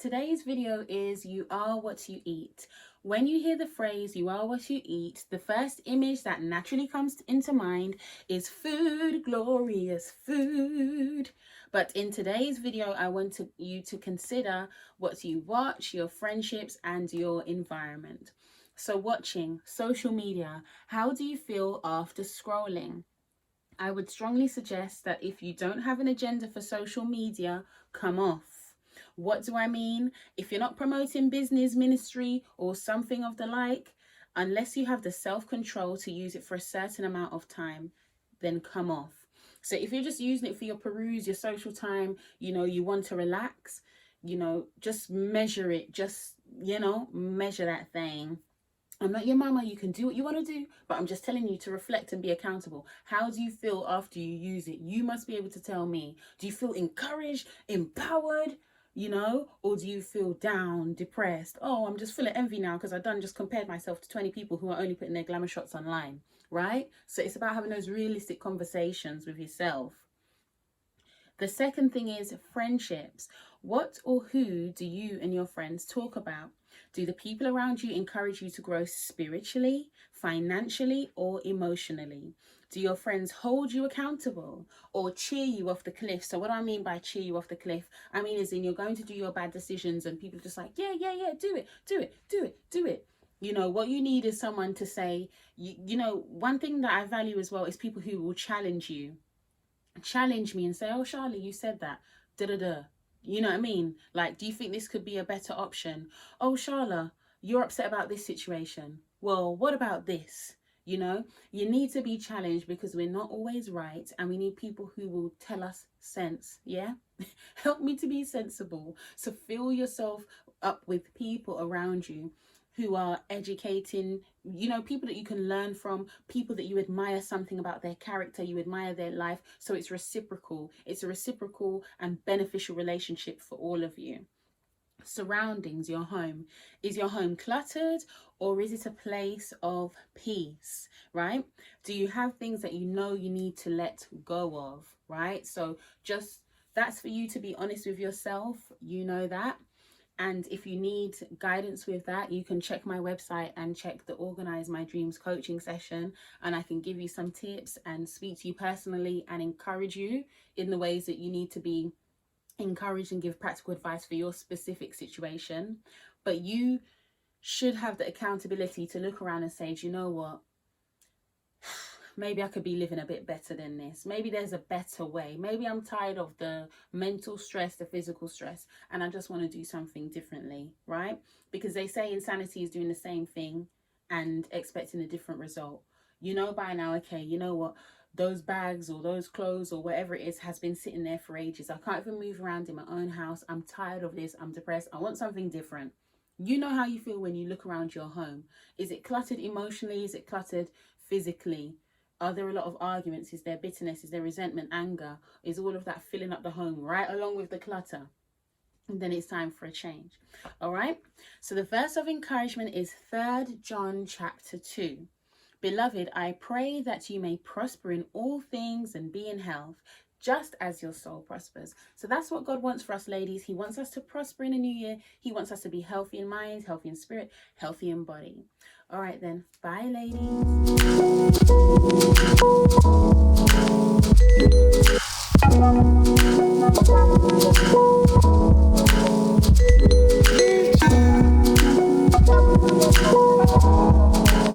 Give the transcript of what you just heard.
Today's video is you are what you eat. When you hear the phrase you are what you eat, the first image that naturally comes into mind is food, glorious food. But in today's video, I want you to consider what you watch, your friendships, and your environment. So watching social media, how do you feel after scrolling? I would strongly suggest that if you don't have an agenda for social media, come off. What do I mean? If you're not promoting business, ministry, or something of the like, unless you have the self-control to use it for a certain amount of time, then come off. So if you're just using it for your peruse, your social time, you want to relax, just measure it, measure that thing. I'm not your mama, you can do what you want to do, but I'm just telling you to reflect and be accountable. How do you feel after you use it? You must be able to tell me. Do you feel encouraged, empowered, or do you feel down, depressed? Oh, I'm just full of envy now because I done just compared myself to 20 people who are only putting their glamour shots online, right? So it's about having those realistic conversations with yourself. The second thing is friendships. What or who do you and your friends talk about? Do the people around you encourage you to grow spiritually, financially, or emotionally? Do your friends hold you accountable or cheer you off the cliff? So what do I mean by cheer you off the cliff? I mean as in you're going to do your bad decisions and people are just like, yeah, do it. What you need is someone to say, one thing that I value as well is people who will challenge you. Challenge me and say, oh, Charlie, you said that. Da-da-da. You know what I mean? Like, do you think this could be a better option? Oh, Charla, you're upset about this situation. Well, what about this? You need to be challenged because we're not always right and we need people who will tell us sense, yeah? Help me to be sensible. So fill yourself up with people around you who are educating, people that you can learn from, people that you admire something about their character, you admire their life. So it's reciprocal. It's a reciprocal and beneficial relationship for all of you. Surroundings, your home. Is your home cluttered or is it a place of peace, right? Do you have things that you need to let go of, right? So just that's for you to be honest with yourself, that. And if you need guidance with that, you can check my website and check the Organize My Dreams coaching session. And I can give you some tips and speak to you personally and encourage you in the ways that you need to be encouraged and give practical advice for your specific situation. But you should have the accountability to look around and say, do you know what? Maybe I could be living a bit better than this. Maybe there's a better way. Maybe I'm tired of the mental stress, the physical stress, and I just want to do something differently, right? Because they say insanity is doing the same thing and expecting a different result. By now, okay, you know what? Those bags or those clothes or whatever it is has been sitting there for ages. I can't even move around in my own house. I'm tired of this. I'm depressed. I want something different. You know how you feel when you look around your home. Is it cluttered emotionally? Is it cluttered physically? Are there a lot of arguments? Is there bitterness? Is there resentment, anger? Is all of that filling up the home right along with the clutter? And then it's time for a change. All right. So the verse of encouragement is 3 John chapter 2. Beloved, I pray that you may prosper in all things and be in health, just as your soul prospers. So that's what God wants for us, ladies. He wants us to prosper in a new year. He wants us to be healthy in mind, healthy in spirit, healthy in body. All right then. Bye, ladies.